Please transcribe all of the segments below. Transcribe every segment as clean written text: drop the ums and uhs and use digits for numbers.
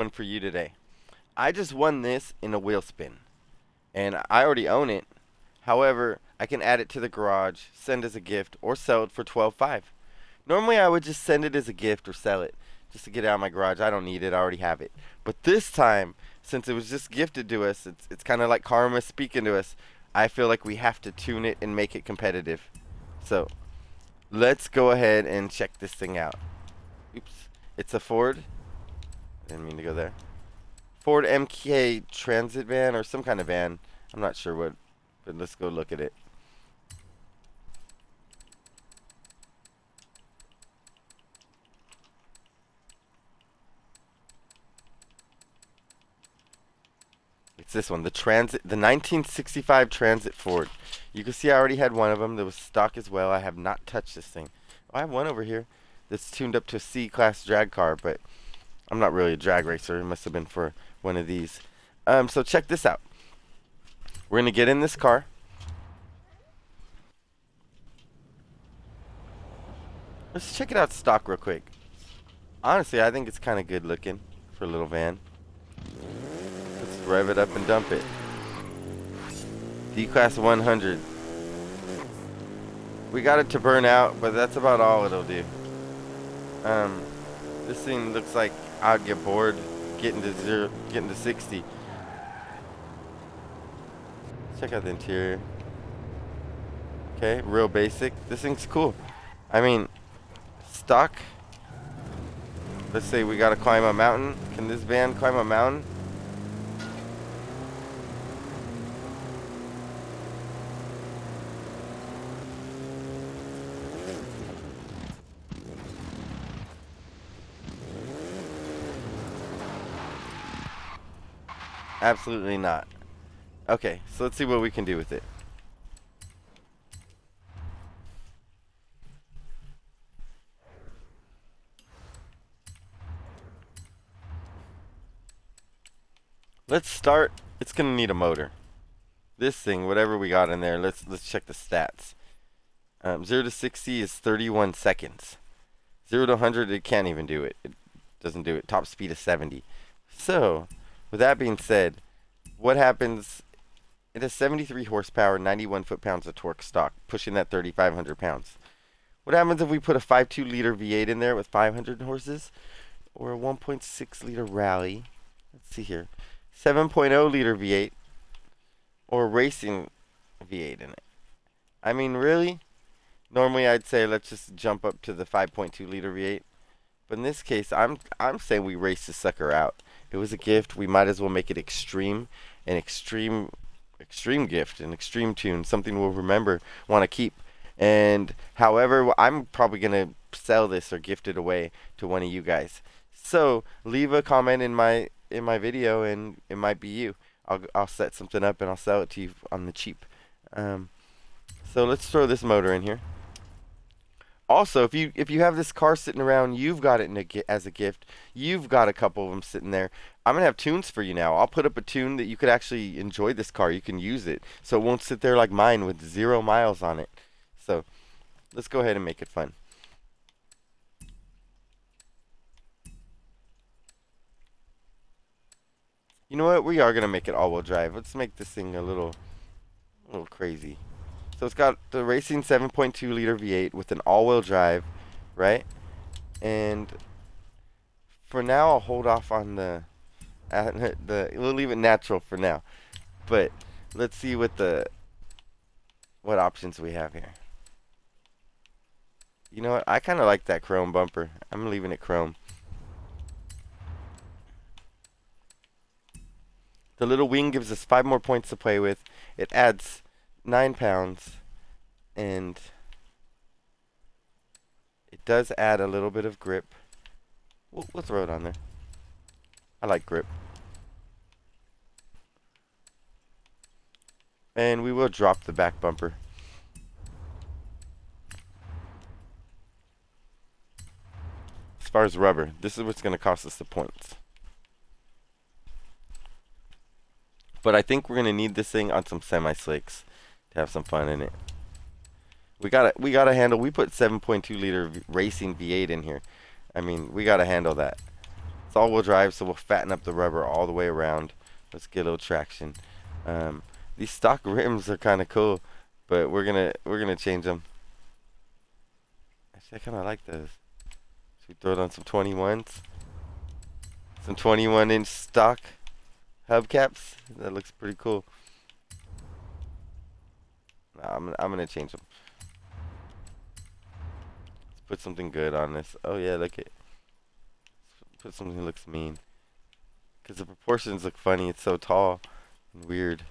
one for you today. I just won this in a wheel spin, and I already own it. However, I can add it to the garage, send as a gift, or sell it for 12.5. Normally, I would just send it as a gift or sell it just to get it out of my garage. I don't need it. I already have it. But this time, since it was just gifted to us, it's kind of like karma speaking to us. I feel like we have to tune it and make it competitive. So, let's go ahead and check this thing out. Oops. It's a Ford. Didn't mean to go there. Ford MK Transit van or some kind of van. I'm not sure what, but let's go look at it. It's this one, the 1965 Transit Ford. You can see I already had one of them. There was stock as well. I have not touched this thing. Oh, I have one over here that's tuned up to a C-class drag car, but I'm not really a drag racer. It must have been for one of these. So check this out. We're going to get in this car. Let's check it out stock real quick. Honestly, I think it's kind of good looking for a little van. Let's rev it up and dump it. D-Class 100. We got it to burn out, but that's about all it'll do. This thing looks like I'd get bored getting to 60. Check out the interior. Okay, real basic. This thing's cool. I mean, stock. Let's say we gotta climb a mountain. Can this van climb a mountain? Absolutely not. Okay, so let's see what we can do with it. Let's start. It's gonna need a motor. This thing, whatever we got in there, let's check the stats. 0 to 60 is 31 seconds. 0 to 100, it can't even do it. It doesn't do it. Top speed is 70. So, with that being said, what happens? It has 73 horsepower, 91 foot-pounds of torque stock, pushing that 3,500 pounds. What happens if we put a 5.2 liter V8 in there with 500 horses, or a 1.6 liter Rally? Let's see here, 7.0 liter V8, or a racing V8 in it. I mean, really? Normally, I'd say let's just jump up to the 5.2 liter V8, but in this case, I'm saying we race this sucker out. It was a gift. We might as well make it extreme, an extreme gift, an extreme tune, something we'll remember, want to keep. And however, I'm probably gonna sell this or gift it away to one of you guys. So leave a comment in my video, and it might be you. I'll set something up and I'll sell it to you on the cheap. So let's throw this motor in here. Also, if you have this car sitting around, you've got it as a gift. You've got a couple of them sitting there. I'm going to have tunes for you now. I'll put up a tune that you could actually enjoy this car. You can use it. So it won't sit there like mine with 0 miles on it. So let's go ahead and make it fun. You know what? We are going to make it all-wheel drive. Let's make this thing a little crazy. So it's got the racing 7.2 liter V8 with an all-wheel drive, right? And for now, I'll hold off on we'll leave it natural for now. But let's see what options we have here. You know what? I kind of like that chrome bumper. I'm leaving it chrome. The little wing gives us 5 more points to play with. It adds 9 pounds, and it does add a little bit of grip. We'll throw it on there. I like grip. And we will drop the back bumper. As far as rubber, this is what's going to cost us the points. But I think we're going to need this thing on some semi-slicks to have some fun in it. We got to handle. We put 7.2 liter racing V8 in here. I mean, we got to handle that. It's all-wheel drive, so we'll fatten up the rubber all the way around. Let's get a little traction. These stock rims are kind of cool, but we're gonna change them. Actually, I kind of like those. Should we throw it on some 21s? Some 21-inch stock hubcaps. That looks pretty cool. Nah, I'm gonna change them. Let's put something good on this. Oh yeah, look at. Put something that looks mean. Cause the proportions look funny. It's so tall and weird.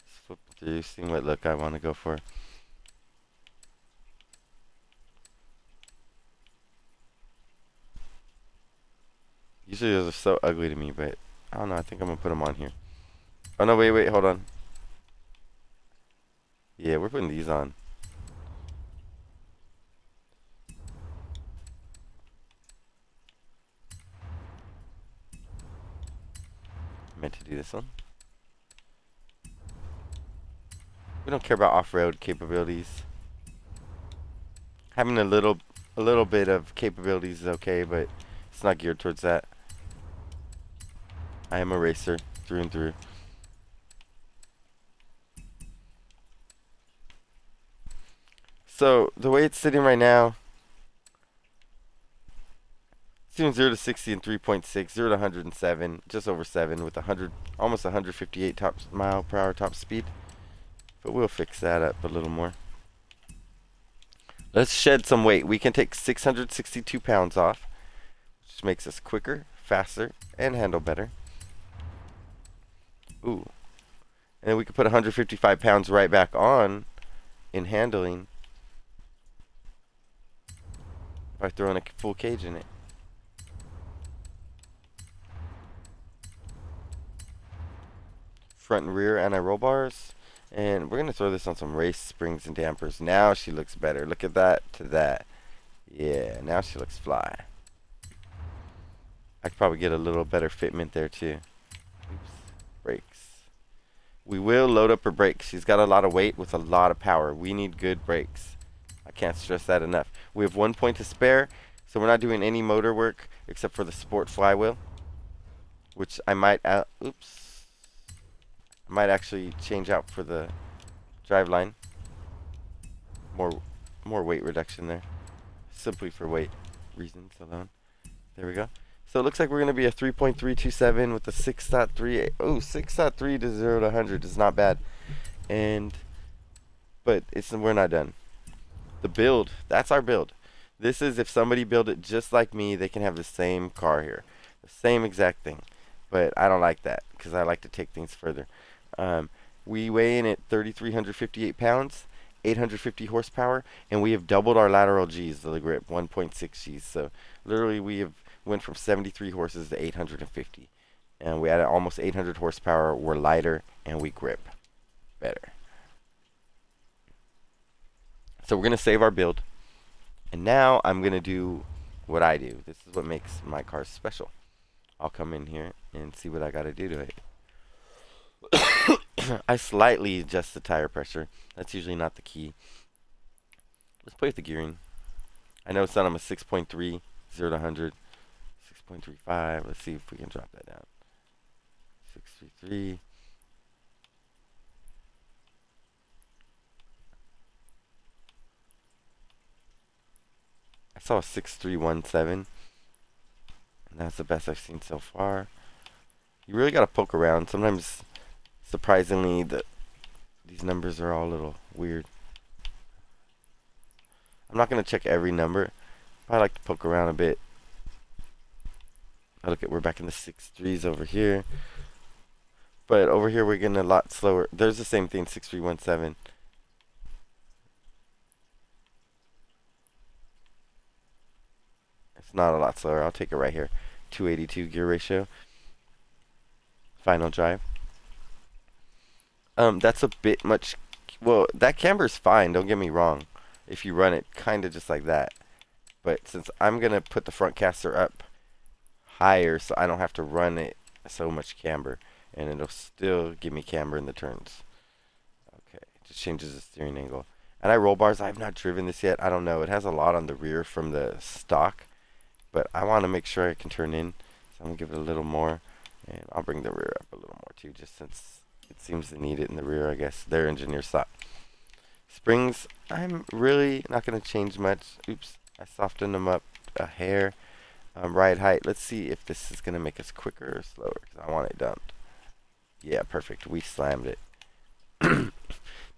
Just flip through, seeing what look I want to go for. Usually those are so ugly to me, but I don't know. I think I'm gonna put them on here. Oh no, wait, hold on. Yeah, we're putting these on. Meant to do this one. We don't care about off-road capabilities. Having a little bit of capabilities is okay, but it's not geared towards that. I am a racer through and through. So the way it's sitting right now, it's doing 0 to 60 in 3.6, 0 to 107, just over 7 with 100, almost 158 mile per hour top speed. But we'll fix that up a little more. Let's shed some weight. We can take 662 pounds off, which makes us quicker, faster, and handle better. Ooh. And then we can put 155 pounds right back on in handling by throwing a full cage in it. Front and rear anti-roll bars. And we're going to throw this on some race springs and dampers. Now she looks better. Look at that to that. Yeah, now she looks fly. I could probably get a little better fitment there too. Oops. Brakes. We will load up her brakes. She's got a lot of weight with a lot of power. We need good brakes. I can't stress that enough. We have 1 point to spare, so we're not doing any motor work except for the sport flywheel, which I might I might actually change out for the driveline. More weight reduction there, simply for weight reasons alone. There we go. So it looks like we're going to be a 3.327 with a 6.3. Oh, 6.3 to 0 to 100 is not bad. But we're not done. The build, that's our build. This is if somebody built it just like me, they can have the same car here. The same exact thing. But I don't like that because I like to take things further. We weigh in at 3,358 pounds, 850 horsepower, and we have doubled our lateral G's of the grip, 1.6 G's. So literally we have went from 73 horses to 850. And we added almost 800 horsepower. We're lighter and we grip better. So we're going to save our build. And now I'm going to do what I do. This is what makes my car special. I'll come in here and see what I got to do to it. I slightly adjust the tire pressure. That's usually not the key. Let's play with the gearing. I know it's on a 6.3, 0 to 100. 6.35. Let's see if we can drop that down. 6.33. I saw a 6.317. And that's the best I've seen so far. You really got to poke around. Sometimes, surprisingly, these numbers are all a little weird. I'm not going to check every number. I like to poke around a bit. We're back in the 6.3s over here. But over here we're getting a lot slower. There's the same thing, 6.317. It's not a lot slower. I'll take it right here. 282 gear ratio. Final drive. That's a bit much. Well, that camber's fine, don't get me wrong, if you run it kind of just like that. But since I'm going to put the front caster up higher so I don't have to run it so much camber, and it'll still give me camber in the turns. Okay, it just changes the steering angle. And I roll bars. I have not driven this yet. I don't know. It has a lot on the rear from the stock, but I want to make sure I can turn in. So I'm gonna give it a little more, and I'll bring the rear up a little more too, just since it seems to need it in the rear. I guess their engineers thought. Springs, I'm really not gonna change much. Oops, I softened them up a hair. Ride height. Let's see if this is gonna make us quicker or slower, because I want it dumped. Yeah, perfect. We slammed it.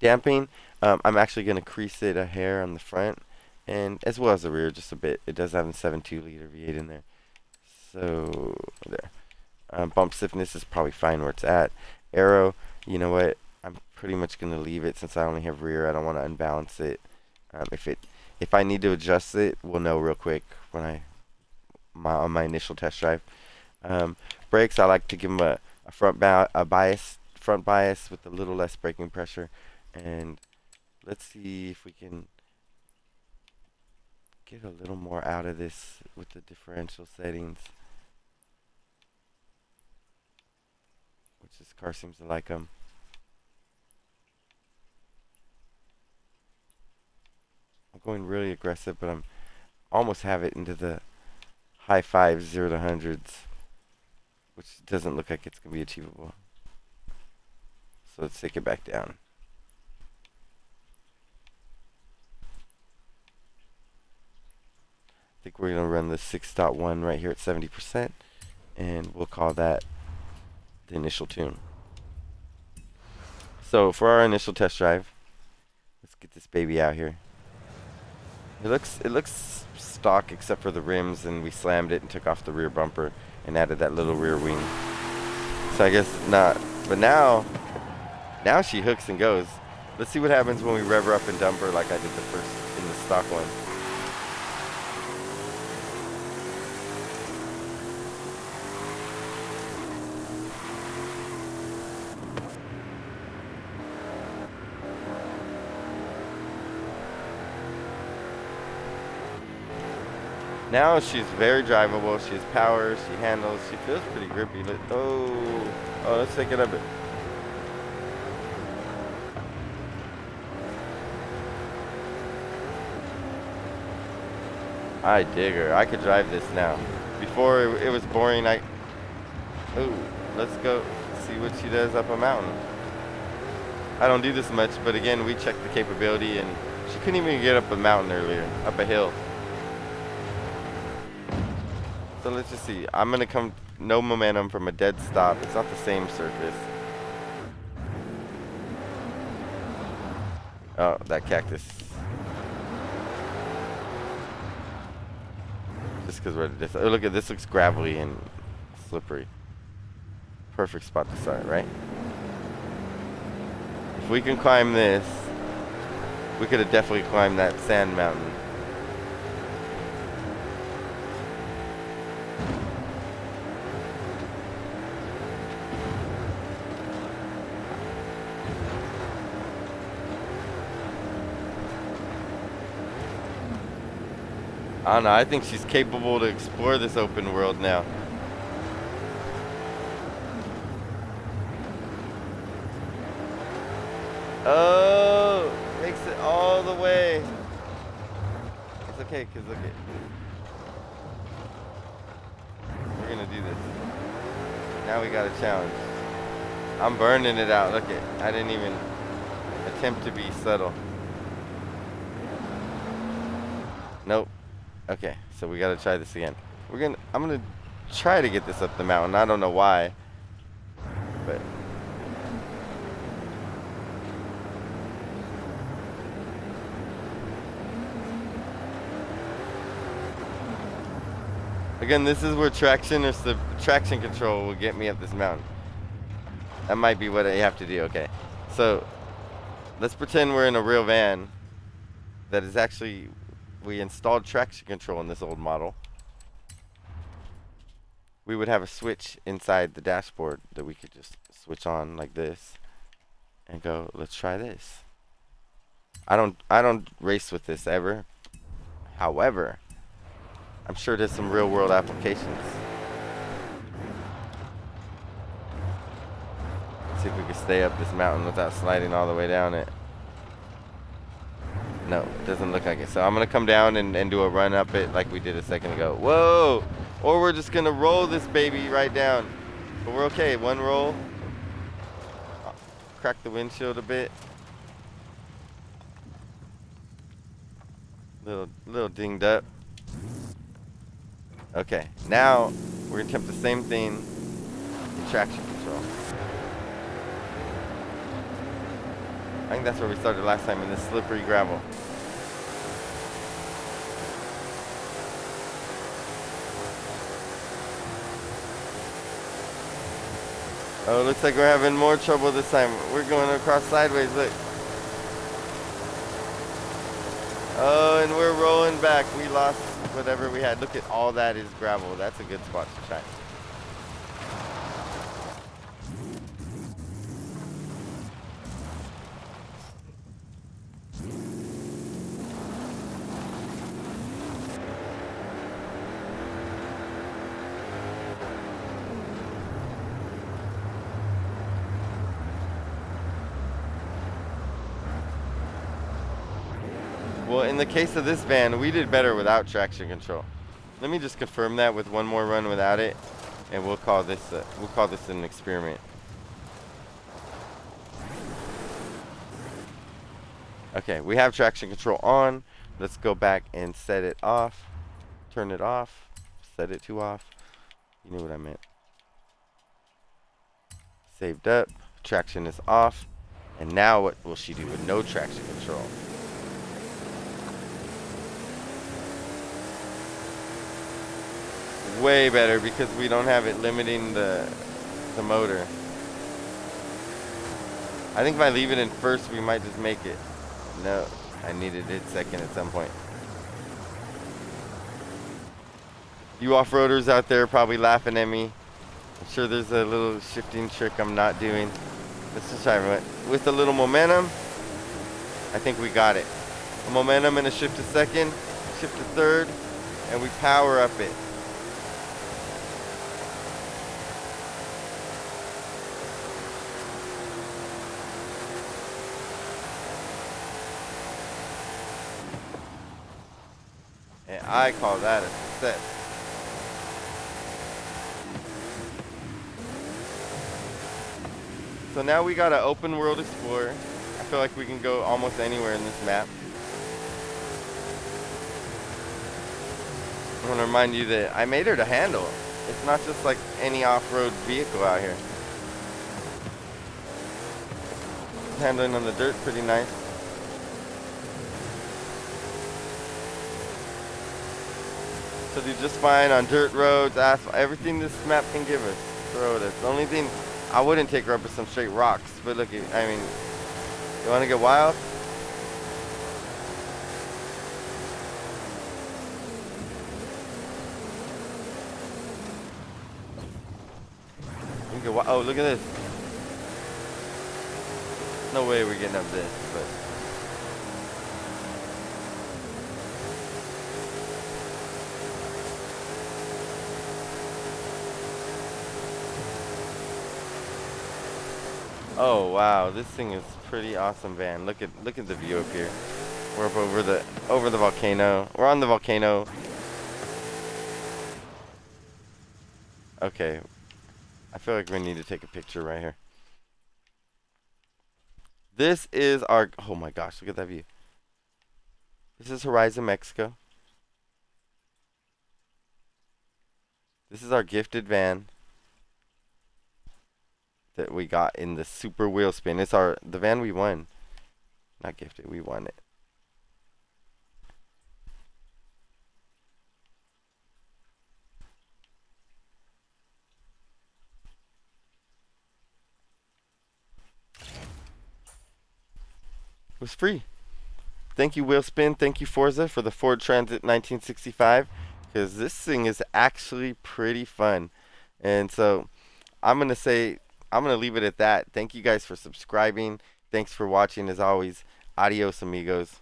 Damping, I'm actually going to crease it a hair on the front, and as well as the rear, just a bit. It does have a 7.2 liter V8 in there. So, there. Bump stiffness is probably fine where it's at. Aero, you know what? I'm pretty much going to leave it since I only have rear. I don't want to unbalance it. If I need to adjust it, we'll know real quick when on my initial test drive. Brakes, I like to give them a front bias with a little less braking pressure. And let's see if we can get a little more out of this with the differential settings, which this car seems to like them. I'm going really aggressive, but I'm almost have it into the high fives, 0 to hundreds, which doesn't look like it's going to be achievable. So let's take it back down. I think we're going to run the 6.1 right here at 70%, and we'll call that the initial tune. So for our initial test drive, let's get this baby out here. It looks stock except for the rims, and we slammed it and took off the rear bumper and added that little rear wing. So I guess not. But now she hooks and goes. Let's see what happens when we rev her up and dump her like I did the first in the stock one. Now she's very drivable. She has power. She handles. She feels pretty grippy. Oh, let's take it up. I dig her. I could drive this now. Before it was boring. Let's go see what she does up a mountain. I don't do this much, but again, we checked the capability, and she couldn't even get up a mountain earlier, up a hill. So let's just see. I'm going to come no momentum from a dead stop. It's not the same surface. Oh, that cactus. Just because we're at a distance. Oh, look at this. Looks gravelly and slippery. Perfect spot to start, right? If we can climb this, we could have definitely climbed that sand mountain. I don't know. I think she's capable to explore this open world now. Oh, makes it all the way. It's okay, because look at. We're going to do this. Now we got a challenge. I'm burning it out. Look at. I didn't even attempt to be subtle. Nope. Okay, so we gotta try this again. I'm gonna try to get this up the mountain. I don't know why, but again, this is where traction control will get me up this mountain. That might be what I have to do. Okay, so let's pretend we're in a real van that is actually. We installed traction control in this old model. We would have a switch inside the dashboard that we could just switch on like this and go, let's try this. I don't race with this ever. However, I'm sure there's some real world applications. Let's see if we can stay up this mountain without sliding all the way down it. No, it doesn't look like it. So I'm going to come down and do a run up it like we did a second ago. Whoa! Or we're just going to roll this baby right down. But we're okay. One roll. Crack the windshield a bit. Little dinged up. Okay, now we're gonna attempt the same thing in traction control. I think that's where we started last time, in this slippery gravel. Oh, looks like we're having more trouble this time. We're going across sideways, look. Oh, and we're rolling back. We lost whatever we had. Look at all that is gravel. That's a good spot to try. Well, in the case of this van, we did better without traction control. Let me just confirm that with one more run without it, and we'll call this an experiment. Okay, we have traction control on. Let's go back and set it off. Turn it off. Set it to off. You knew what I meant. Saved up. Traction is off. And now what will she do with no traction control? Way better, because we don't have it limiting the motor. I think if I leave it in first, we might just make it. No, I needed it second at some point. You off-roaders out there are probably laughing at me. I'm sure there's a little shifting trick I'm not doing. Let's just try it. With a little momentum, I think we got it. A momentum and a shift to second, shift to third, and we power up it. And I call that a success. So now we got an open world explorer. I feel like we can go almost anywhere in this map. I want to remind you that I made her to handle. It's not just like any off-road vehicle out here. Handling on the dirt, pretty nice. So do just fine on dirt roads, asphalt, everything this map can give us. Throw it. The only thing I wouldn't take her up with some straight rocks, but look, I mean, you want to get wild? You can get, oh, look at this. No way we're getting up this, but. Oh wow, this thing is pretty awesome, van. Look at the view up here. We're up over the volcano. We're on the volcano. Okay. I feel like we need to take a picture right here. This is our, oh my gosh, look at that view. This is Horizon Mexico. This is our gifted van that we got in the super wheel spin. It's the van we won. Not gifted, we won it. It was free. Thank you, Wheel Spin. Thank you, Forza, for the Ford Transit 1965, because this thing is actually pretty fun. And so I'm going to leave it at that. Thank you guys for subscribing. Thanks for watching, as always. Adios, amigos.